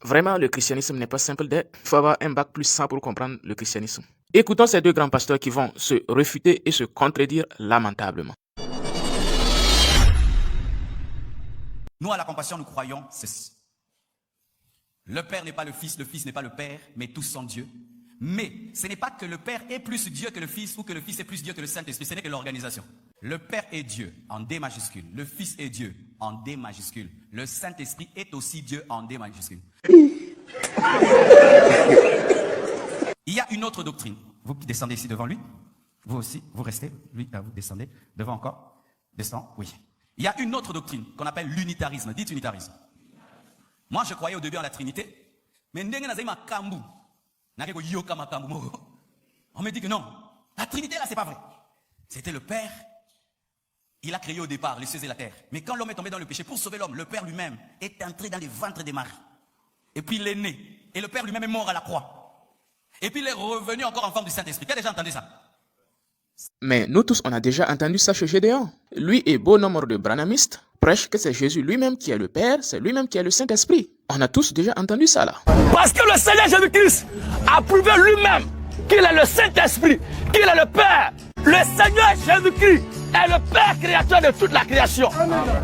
Vraiment, le christianisme n'est pas simple d'être. Il faut avoir un bac plus 100 pour comprendre le christianisme. Écoutons ces deux grands pasteurs qui vont se réfuter et se contredire lamentablement. Nous, à la compassion, nous croyons ceci. Le Père n'est pas le Fils n'est pas le Père, mais tous sont Dieu. Mais ce n'est pas que le Père est plus Dieu que le Fils ou que le Fils est plus Dieu que le Saint-Esprit, ce n'est que l'organisation. Le Père est Dieu en D majuscule, le Fils est Dieu en D majuscule, le Saint-Esprit est aussi Dieu en D majuscule. Il y a une autre doctrine. Vous qui descendez ici devant lui, vous aussi, vous restez, lui, là, vous descendez, devant encore, descend, oui. Il y a une autre doctrine qu'on appelle l'unitarisme. Dites unitarisme. Moi, je croyais au début en la Trinité, mais on me dit que non, la Trinité là, c'est pas vrai. C'était le Père, il a créé au départ les cieux et la terre. Mais quand l'homme est tombé dans le péché, pour sauver l'homme, le Père lui-même est entré dans les ventres des Maries. Et puis il est né. Et le Père lui-même est mort à la croix. Et puis il est revenu encore en forme du Saint-Esprit. Qui a déjà entendu ça? Mais nous tous, on a déjà entendu ça chez Gédéon. Lui et bon nombre de branamistes prêchent que c'est Jésus lui-même qui est le Père, c'est lui-même qui est le Saint-Esprit. On a tous déjà entendu ça là. Parce que le Seigneur Jésus-Christ a prouvé lui-même qu'il est le Saint-Esprit, qu'il est le Père. Le Seigneur Jésus-Christ est le Père créateur de toute la création.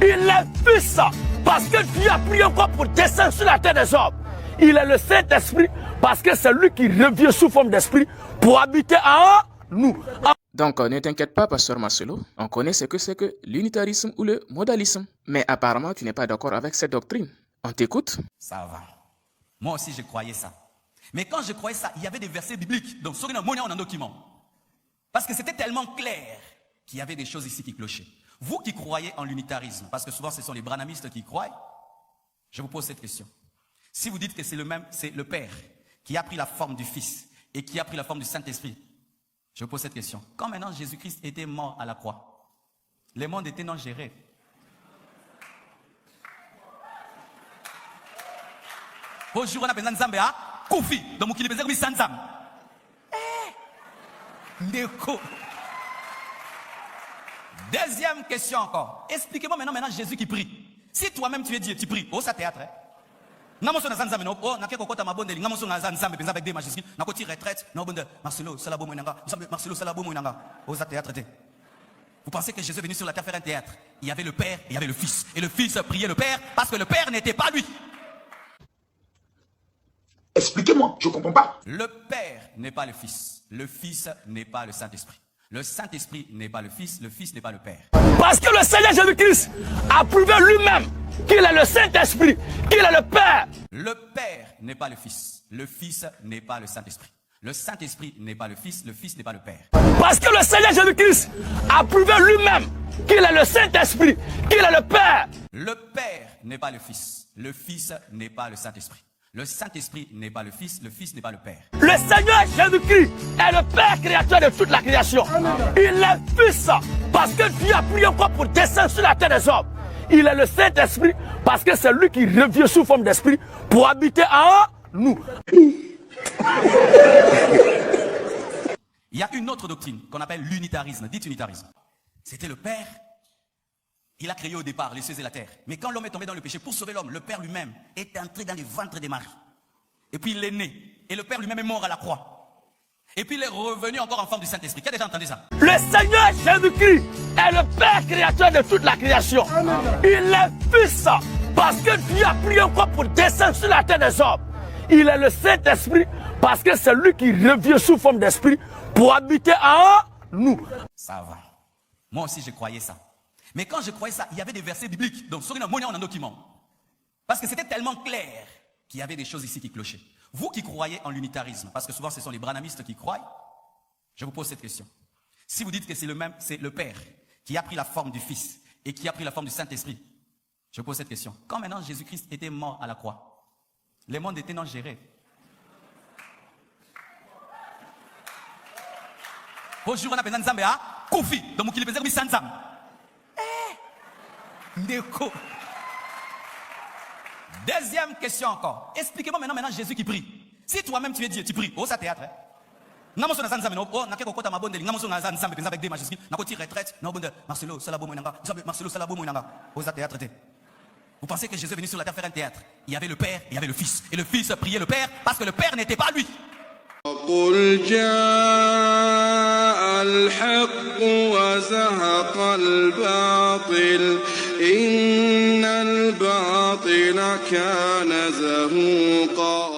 Il est Fils parce que Dieu a pris encore pour descendre sur la terre des hommes. Il est le Saint-Esprit parce que c'est lui qui revient sous forme d'esprit pour habiter en nous. Donc, ne t'inquiète pas, pasteur Marcelo, on connaît ce que c'est que l'unitarisme ou le modalisme. Mais apparemment, tu n'es pas d'accord avec cette doctrine. On t'écoute? Ça va. Moi aussi, je croyais ça. Mais quand je croyais ça, il y avait des versets bibliques. Donc, sur on a un document. Parce que c'était tellement clair qu'il y avait des choses ici qui clochaient. Vous qui croyez en l'unitarisme, parce que souvent ce sont les branamistes qui croient, je vous pose cette question. Si vous dites que c'est le Père qui a pris la forme du Fils et qui a pris la forme du Saint-Esprit, je vous pose cette question. Quand maintenant Jésus-Christ était mort à la croix, le monde était non géré. Bonjour, on a besoin de Zambé, hein? Koufi, donc il est besoin de Sanzam. Ndeko. Deuxième question encore. Expliquez-moi maintenant Jésus qui prie. Si toi-même tu es Dieu, tu pries. Oh, ça théâtre, hein? Namoso na zanzambe no oh na keko kota mabondeli namoso na zanzambe penza avec des majuscules na koti retraite na bonde Marcelo salabo moinanga Marcelo salabo moinanga aux théâtre. Vous pensez que Jésus est venu sur la terre faire un théâtre? Il y avait le Père et il y avait le Fils et le Fils priait le Père parce que le Père n'était pas lui. Expliquez-moi, je ne comprends pas. Le Père n'est pas le Fils n'est pas le Saint-Esprit. Le Saint-Esprit n'est pas le Fils n'est pas le Père. Parce que le Seigneur Jésus-Christ a prouvé lui-même qu'il est le Saint-Esprit, qu'il est le Père. Le Père n'est pas le Fils n'est pas le Saint-Esprit. Le Saint-Esprit n'est pas le Fils n'est pas le Père. Parce que le Seigneur Jésus-Christ a prouvé lui-même qu'il est le Saint-Esprit, qu'il est le Père. Le Père n'est pas le Fils n'est pas le Saint-Esprit. Le Saint-Esprit n'est pas le Fils n'est pas le Père. Le Seigneur Jésus-Christ est le Père créateur de toute la création. Il est Fils parce que Dieu a pris encore pour descendre sur la terre des hommes. Il est le Saint-Esprit parce que c'est lui qui revient sous forme d'esprit pour habiter en nous. Il y a une autre doctrine qu'on appelle l'unitarisme. Dites unitarisme. C'était le Père. Il a créé au départ les cieux et la terre. Mais quand l'homme est tombé dans le péché, pour sauver l'homme, le Père lui-même est entré dans les ventres des Maries. Et puis il est né. Et le Père lui-même est mort à la croix. Et puis il est revenu encore en forme du Saint-Esprit. Qui a déjà entendu ça? Le Seigneur Jésus-Christ est le Père créateur de toute la création. Il est Fils parce que Dieu a pris encore pour descendre sur la terre des hommes. Il est le Saint-Esprit parce que c'est lui qui revient sous forme d'esprit pour habiter en nous. Ça va. Moi aussi je croyais ça. Mais quand je croyais ça, il y avait des versets bibliques. Donc sur on a un document. Parce que c'était tellement clair qu'il y avait des choses ici qui clochaient. Vous qui croyez en l'unitarisme, parce que souvent ce sont les branamistes qui croient, je vous pose cette question. Si vous dites que c'est le Père qui a pris la forme du Fils et qui a pris la forme du Saint-Esprit, je vous pose cette question. Quand maintenant Jésus-Christ était mort à la croix, le monde était non géré. Bonjour, on a besoin de Zambé, hein? Koufi, donc il est besoin de Sanzam. Ndeko. Deuxième question encore. Expliquez-moi maintenant Jésus qui prie. Si toi-même tu es Dieu, tu pries. Oh, ça théâtre. Namoso na zanzambe no oh na keko kota mabondeli namoso na zanzambe penza avec des majuscules na koti retraite na bonde Marcelo salabo moinanga Marcelo salabo moinanga aux théâtre. Vous pensez que Jésus est venu sur la terre faire un théâtre? Il y avait le Père, il y avait le Fils. Et le Fils priait le Père parce que le Père n'était pas lui. قل جاء الحق وزهق الباطل إن الباطل كان زهوقا